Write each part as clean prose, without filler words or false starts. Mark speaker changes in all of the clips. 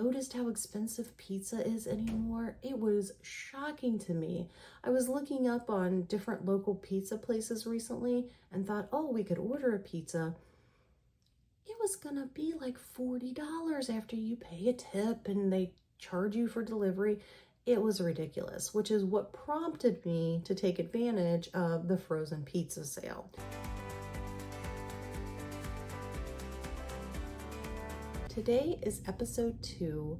Speaker 1: noticed how expensive pizza is anymore? It was shocking to me. I was looking up on different local pizza places recently and thought, oh, we could order a pizza. It was gonna be like $40 after you pay a tip and they charge you for delivery. It was ridiculous, which is what prompted me to take advantage of the frozen pizza sale. Today is episode 2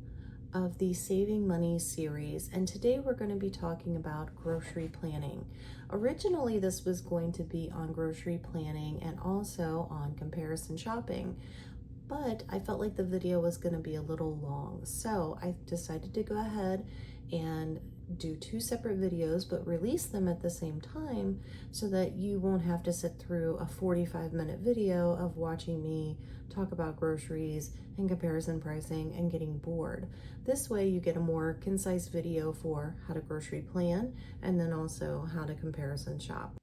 Speaker 1: of the Saving Money series, and today we're going to be talking about grocery planning. Originally, this was going to be on grocery planning and also on comparison shopping, but I felt like the video was going to be a little long, so I decided to go ahead and do 2 separate videos but release them at the same time so that you won't have to sit through a 45-minute video of watching me talk about groceries and comparison pricing and getting bored. This way you get a more concise video for how to grocery plan and then also how to comparison shop.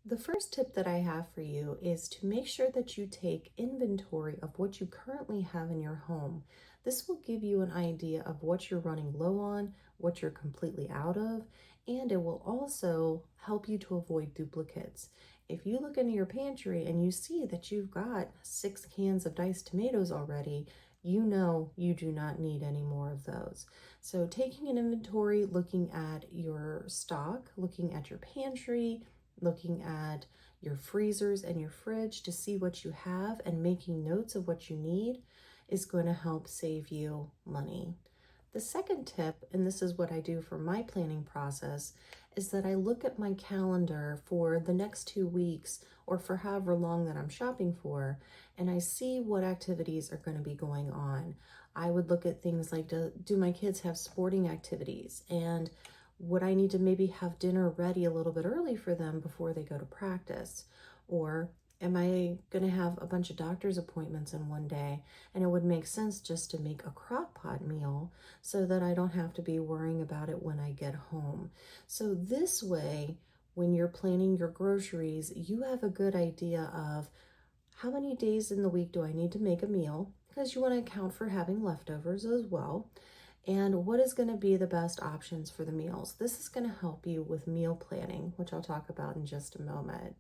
Speaker 1: The first tip that I have for you is to make sure that you take inventory of what you currently have in your home. This will give you an idea of what you're running low on, what you're completely out of, and it will also help you to avoid duplicates. If you look into your pantry and you see that you've got 6 cans of diced tomatoes already, you know you do not need any more of those. So taking an inventory, looking at your stock, looking at your pantry, looking at your freezers and your fridge to see what you have and making notes of what you need is going to help save you money. The second tip, and this is what I do for my planning process, is that I look at my calendar for the next 2 weeks or for however long that I'm shopping for, and I see what activities are going to be going on. I would look at things like, do my kids have sporting activities? And would I need to maybe have dinner ready a little bit early for them before they go to practice? Or am I going to have a bunch of doctor's appointments in one day? And it would make sense just to make a crock pot meal so that I don't have to be worrying about it when I get home. So this way, when you're planning your groceries, you have a good idea of how many days in the week do I need to make a meal, because you want to account for having leftovers as well. And what is going to be the best options for the meals? This is going to help you with meal planning, which I'll talk about in just a moment.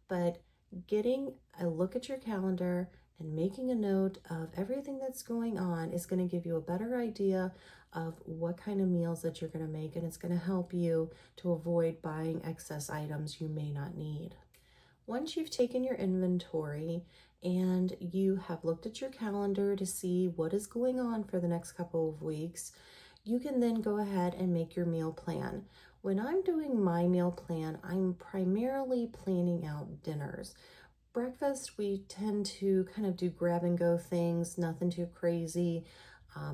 Speaker 1: But getting a look at your calendar and making a note of everything that's going on is going to give you a better idea of what kind of meals that you're going to make, and it's going to help you to avoid buying excess items you may not need. Once you've taken your inventory and you have looked at your calendar to see what is going on for the next couple of weeks, you can then go ahead and make your meal plan. When I'm doing my meal plan, I'm primarily planning out dinners. Breakfast, we tend to kind of do grab and go things, nothing too crazy.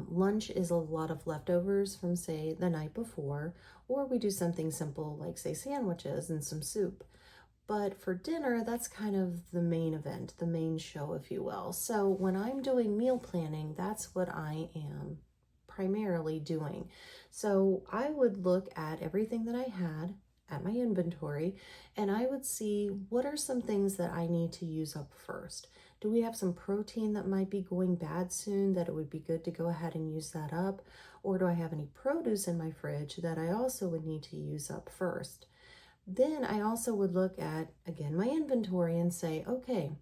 Speaker 1: Lunch is a lot of leftovers from, say, the night before, or we do something simple like, say, sandwiches and some soup. But for dinner, that's kind of the main event, the main show, if you will. So when I'm doing meal planning, that's what I am primarily doing. So I would look at everything that I had at my inventory, and I would see what are some things that I need to use up first. Do we have some protein that might be going bad soon that it would be good to go ahead and use that up? Or do I have any produce in my fridge that I also would need to use up first? Then I also would look at, again, my inventory and say, okay,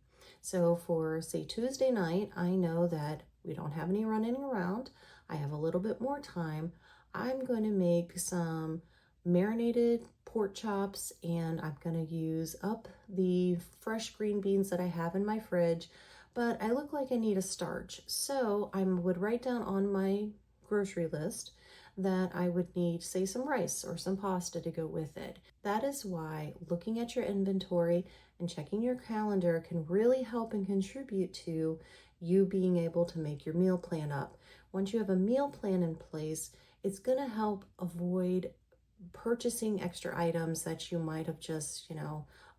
Speaker 1: so for, say, Tuesday night, I know that we don't have any running around. I have a little bit more time. I'm going to make some marinated pork chops, and I'm going to use up the fresh green beans that I have in my fridge, but I look like I need a starch. So I would write down on my grocery list that I would need, say, some rice or some pasta to go with it. That is why looking at your inventory and checking your calendar can really help and contribute to you being able to make your meal plan up. Once you have a meal plan in place, it's going to help avoid purchasing extra items that you might have just,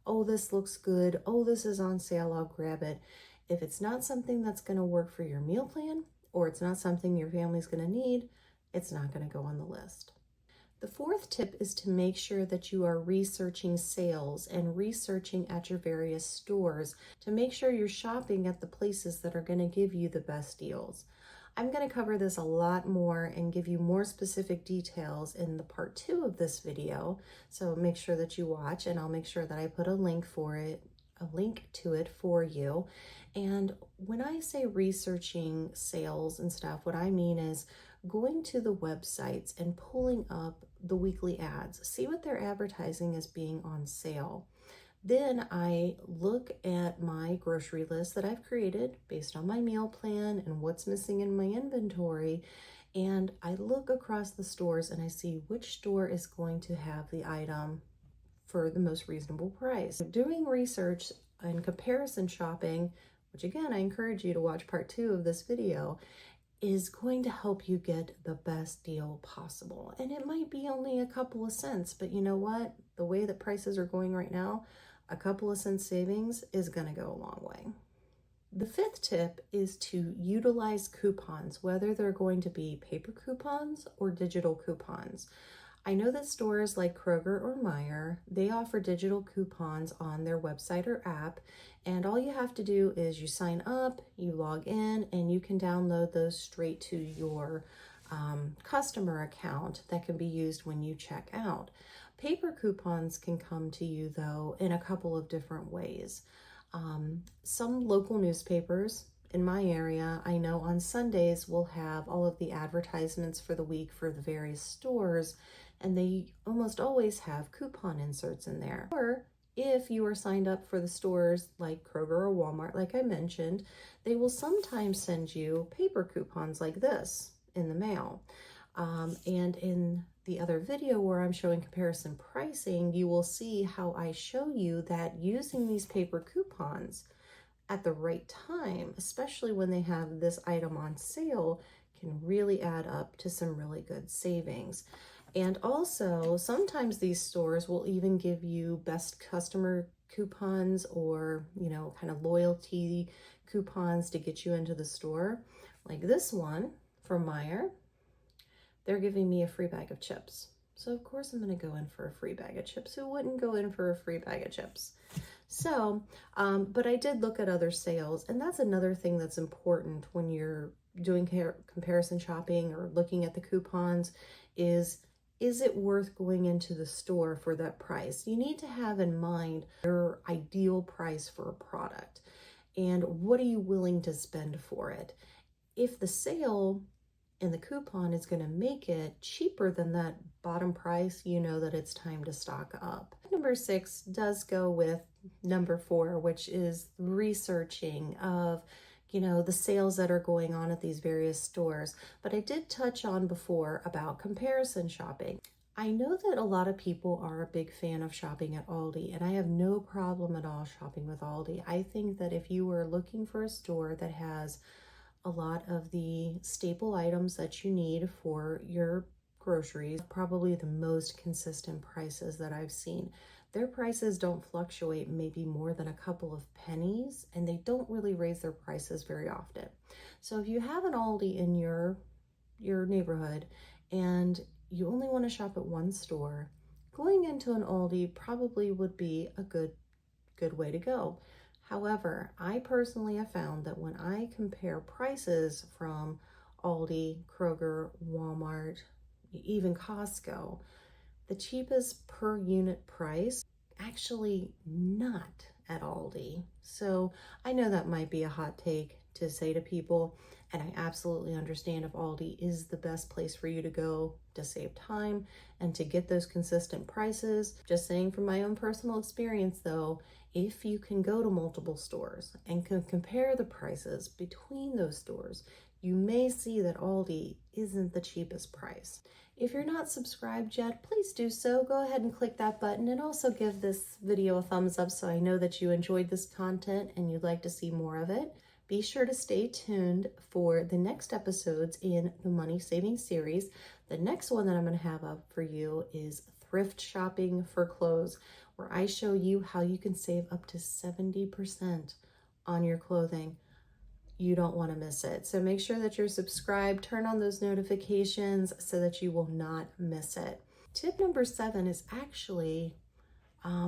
Speaker 1: oh, this looks good, oh, this is on sale, I'll grab it. If it's not something that's going to work for your meal plan, or it's not something your family's going to need, it's not going to go on the list. The fourth tip is to make sure that you are researching sales and researching at your various stores to make sure you're shopping at the places that are going to give you the best deals. I'm going to cover this a lot more and give you more specific details in the part 2 of this video. So make sure that you watch, and I'll make sure that I put a link to it for you. And when I say researching sales and stuff, what I mean is going to the websites and pulling up the weekly ads, see what they're advertising as being on sale. Then I look at my grocery list that I've created based on my meal plan and what's missing in my inventory. And I look across the stores and I see which store is going to have the item for the most reasonable price. Doing research and comparison shopping, which again, I encourage you to watch part 2 of this video, is going to help you get the best deal possible. And it might be only a couple of cents, but you know what? The way that prices are going right now, a couple of cents savings is going to go a long way. The 5th tip is to utilize coupons, whether they're going to be paper coupons or digital coupons. I know that stores like Kroger or Meijer, they offer digital coupons on their website or app, and all you have to do is you sign up, you log in, and you can download those straight to your customer account that can be used when you check out. Paper coupons can come to you, though, in a couple of different ways. Some local newspapers in my area, I know on Sundays will have all of the advertisements for the week for the various stores, and they almost always have coupon inserts in there. Or if you are signed up for the stores like Kroger or Walmart, like I mentioned, they will sometimes send you paper coupons like this in the mail. And in the other video where I'm showing comparison pricing, you will see how I show you that using these paper coupons at the right time, especially when they have this item on sale, can really add up to some really good savings. And also, sometimes these stores will even give you best customer coupons or, kind of loyalty coupons to get you into the store. Like this one from Meijer, they're giving me a free bag of chips. So of course I'm going to go in for a free bag of chips. Who wouldn't go in for a free bag of chips? So, but I did look at other sales, and that's another thing that's important when you're doing comparison shopping or looking at the coupons is it worth going into the store for that price? You need to have in mind your ideal price for a product and what are you willing to spend for it. If the sale and the coupon is going to make it cheaper than that bottom price, you know that it's time to stock up. Number 6 does go with number 4, which is researching of the sales that are going on at these various stores. But I did touch on before about comparison shopping. I know that a lot of people are a big fan of shopping at Aldi, and I have no problem at all shopping with Aldi. I think that if you are looking for a store that has a lot of the staple items that you need for your groceries, probably the most consistent prices that I've seen. Their prices don't fluctuate maybe more than a couple of pennies, and they don't really raise their prices very often. So if you have an Aldi in your neighborhood and you only want to shop at one store, going into an Aldi probably would be a good way to go. However, I personally have found that when I compare prices from Aldi, Kroger, Walmart, even Costco, the cheapest per unit price actually not at Aldi. So I know that might be a hot take to say to people, and I absolutely understand if Aldi is the best place for you to go to save time and to get those consistent prices. Just saying from my own personal experience though, if you can go to multiple stores and can compare the prices between those stores, you may see that Aldi isn't the cheapest price. If you're not subscribed yet, please do so. Go ahead and click that button and also give this video a thumbs up so I know that you enjoyed this content and you'd like to see more of it. Be sure to stay tuned for the next episodes in the Money Saving series. The next one that I'm going to have up for you is thrift shopping for clothes, where I show you how you can save up to 70% on your clothing. You don't want to miss it. So make sure that you're subscribed, turn on those notifications so that you will not miss it. Tip number 7 is actually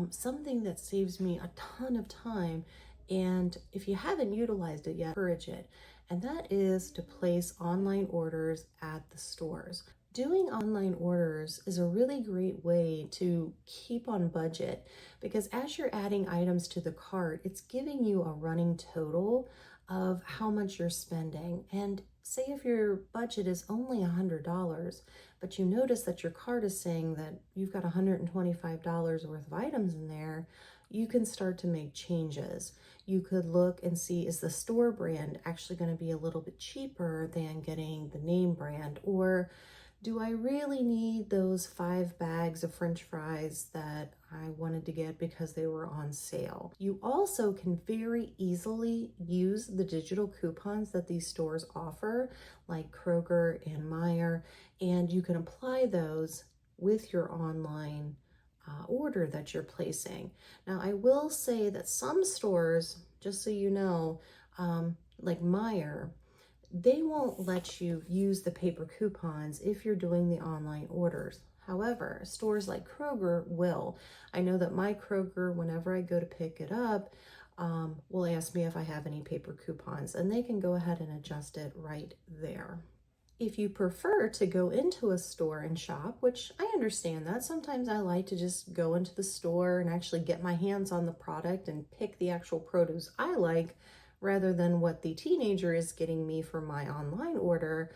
Speaker 1: something that saves me a ton of time. And if you haven't utilized it yet, encourage it. and that is to place online orders at the stores. Doing online orders is a really great way to keep on budget because as you're adding items to the cart, it's giving you a running total of how much you're spending. And say if your budget is only $100, but you notice that your cart is saying that you've got $125 worth of items in there, you can start to make changes. You could look and see, is the store brand actually going to be a little bit cheaper than getting the name brand? Or do I really need those 5 bags of French fries that I wanted to get because they were on sale? You also can very easily use the digital coupons that these stores offer, like Kroger and Meijer, and you can apply those with your online order that you're placing. Now, I will say that some stores, just so you know, like Meijer, they won't let you use the paper coupons if you're doing the online orders. However, stores like Kroger will. I know that my Kroger, whenever I go to pick it up, will ask me if I have any paper coupons, and they can go ahead and adjust it right there. If you prefer to go into a store and shop, which I understand that, sometimes I like to just go into the store and actually get my hands on the product and pick the actual produce I like rather than what the teenager is getting me for my online order,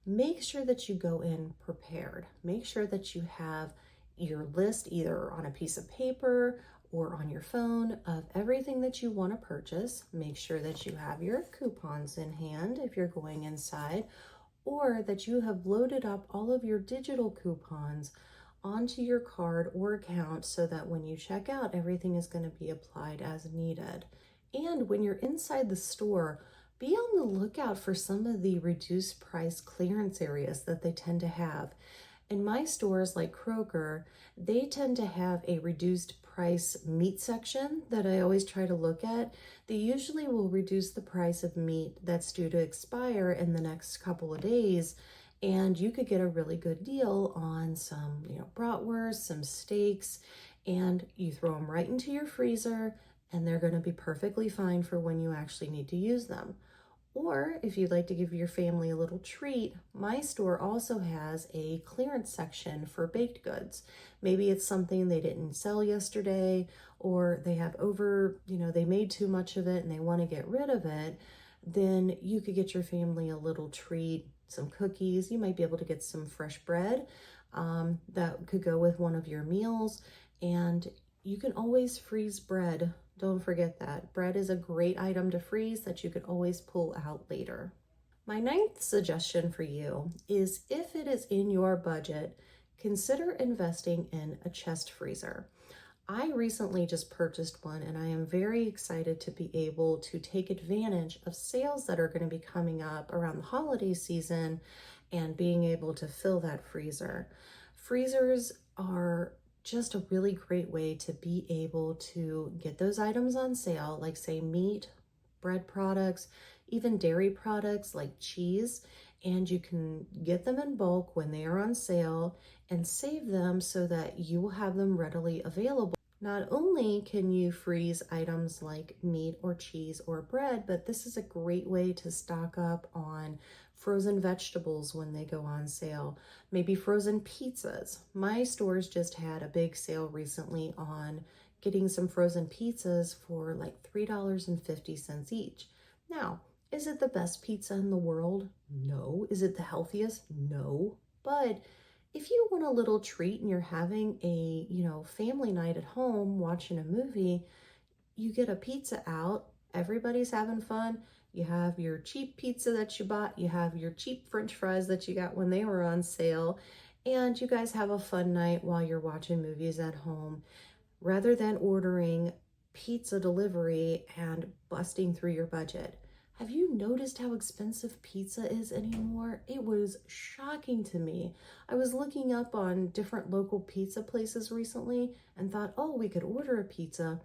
Speaker 1: make sure that you go in prepared. Make sure that you have your list either on a piece of paper or on your phone of everything that you want to purchase. Make sure that you have your coupons in hand if you're going inside, or that you have loaded up all of your digital coupons onto your card or account so that when you check out, everything is going to be applied as needed. And when you're inside the store, be on the lookout for some of the reduced price clearance areas that they tend to have. In my stores like Kroger, they tend to have a reduced price meat section that I always try to look at. They usually will reduce the price of meat that's due to expire in the next couple of days, and you could get a really good deal on some, bratwurst, some steaks, and you throw them right into your freezer, and they're going to be perfectly fine for when you actually need to use them. Or if you'd like to give your family a little treat, my store also has a clearance section for baked goods. Maybe it's something they didn't sell yesterday, or they have they made too much of it and they want to get rid of it. Then you could get your family a little treat, some cookies. You might be able to get some fresh bread that could go with one of your meals. And you can always freeze bread. Don't forget that. Bread is a great item to freeze that you could always pull out later. My 9th suggestion for you is, if it is in your budget, consider investing in a chest freezer. I recently just purchased one, and I am very excited to be able to take advantage of sales that are going to be coming up around the holiday season and being able to fill that freezer. Freezers are just a really great way to be able to get those items on sale, like say meat, bread products, even dairy products like cheese, and you can get them in bulk when they are on sale and save them so that you will have them readily available. Not only can you freeze items like meat or cheese or bread, but this is a great way to stock up on frozen vegetables when they go on sale. Maybe frozen pizzas. My stores just had a big sale recently on getting some frozen pizzas for like $3.50 each. Now, is it the best pizza in the world? No. Is it the healthiest? No. But if you want a little treat and you're having a, family night at home watching a movie, you get a pizza out, everybody's having fun. You have your cheap pizza that you bought, you have your cheap French fries that you got when they were on sale, and you guys have a fun night while you're watching movies at home, rather than ordering pizza delivery and busting through your budget. Have you noticed how expensive pizza is anymore? It was shocking to me. I was looking up on different local pizza places recently and thought, oh, we could order a pizza.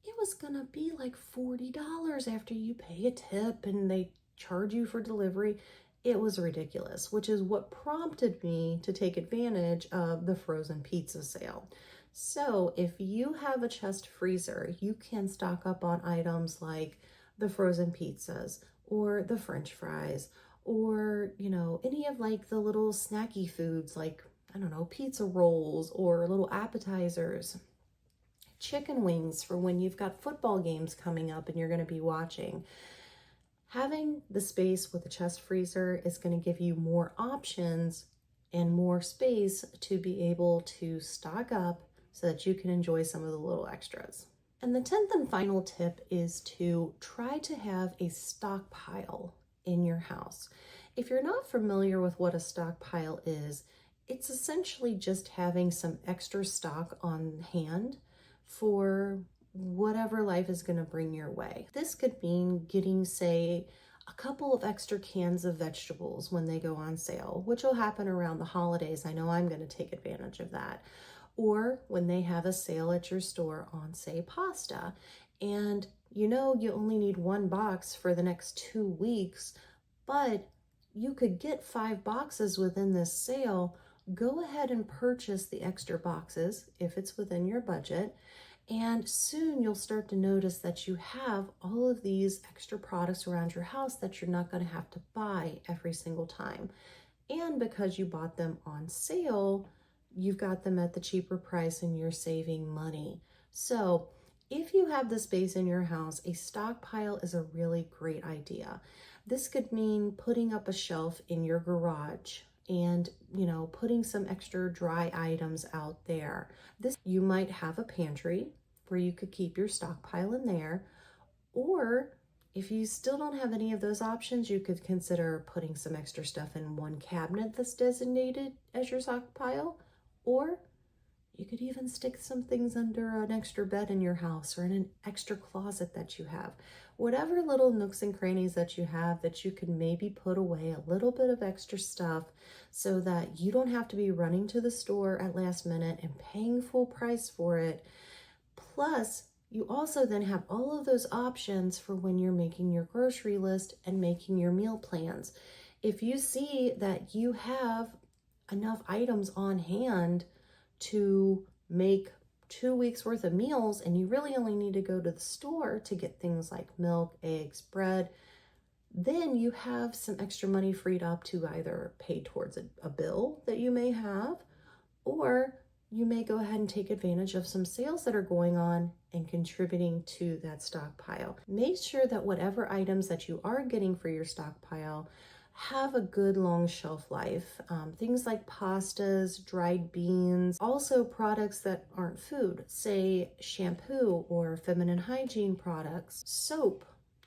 Speaker 1: It was gonna be like $40 after you pay a tip and they charge you for delivery. It was ridiculous, which is what prompted me to take advantage of the frozen pizza sale. So if you have a chest freezer, you can stock up on items like the frozen pizzas or the French fries, or, any of like the little snacky foods like, I don't know, pizza rolls or little appetizers, chicken wings for when you've got football games coming up and you're going to be watching. Having the space with a chest freezer is going to give you more options and more space to be able to stock up so that you can enjoy some of the little extras. And the 10th and final tip is to try to have a stockpile in your house. If you're not familiar with what a stockpile is, it's essentially just having some extra stock on hand for whatever life is going to bring your way. This could mean getting, say, a couple of extra cans of vegetables when they go on sale, which will happen around the holidays. I know I'm going to take advantage of that. Or when they have a sale at your store on, say, pasta, and you only need one box for the next 2 weeks, but you could get 5 boxes within this sale. Go ahead and purchase the extra boxes if it's within your budget. And soon you'll start to notice that you have all of these extra products around your house that you're not going to have to buy every single time. And because you bought them on sale, you've got them at the cheaper price and you're saving money. So if you have the space in your house, a stockpile is a really great idea. This could mean putting up a shelf in your garage and, putting some extra dry items out there. You might have a pantry where you could keep your stockpile in there, or if you still don't have any of those options, you could consider putting some extra stuff in one cabinet that's designated as your stockpile, or you could even stick some things under an extra bed in your house or in an extra closet that you have. Whatever little nooks and crannies that you have that you can maybe put away a little bit of extra stuff so that you don't have to be running to the store at last minute and paying full price for it. Plus, you also then have all of those options for when you're making your grocery list and making your meal plans. If you see that you have enough items on hand to make 2 weeks worth of meals and you really only need to go to the store to get things like milk, eggs, bread, then you have some extra money freed up to either pay towards a bill that you may have, or you may go ahead and take advantage of some sales that are going on and contributing to that stockpile. Make sure that whatever items that you are getting for your stockpile have a good long shelf life. Things like pastas, dried beans, also products that aren't food, say shampoo or feminine hygiene products, soap,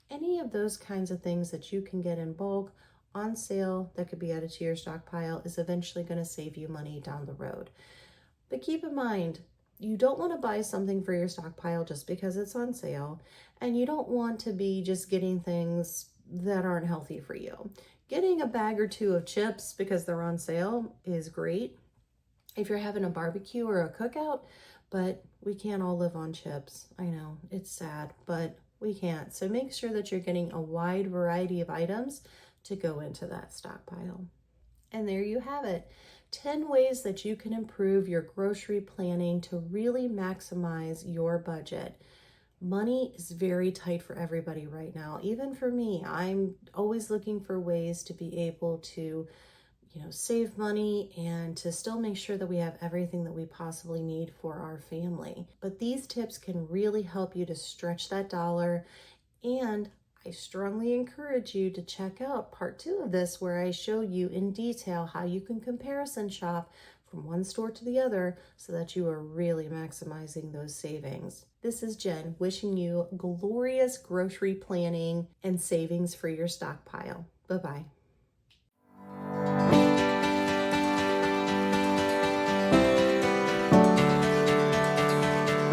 Speaker 1: any of those kinds of things that you can get in bulk on sale that could be added to your stockpile is eventually going to save you money down the road. But keep in mind, you don't want to buy something for your stockpile just because it's on sale, and you don't want to be just getting things that aren't healthy for you. Getting a bag or two of chips because they're on sale is great if you're having a barbecue or a cookout, but we can't all live on chips. I know, it's sad, but we can't. So make sure that you're getting a wide variety of items to go into that stockpile. And there you have it. 10 ways that you can improve your grocery planning to really maximize your budget. Money is very tight for everybody right now. Even for me, I'm always looking for ways to be able to, save money and to still make sure that we have everything that we possibly need for our family. But these tips can really help you to stretch that dollar, and I strongly encourage you to check out part 2 of this, where I show you in detail how you can comparison shop from one store to the other so that you are really maximizing those savings. This is Jen wishing you glorious grocery planning and savings for your stockpile. Bye-bye.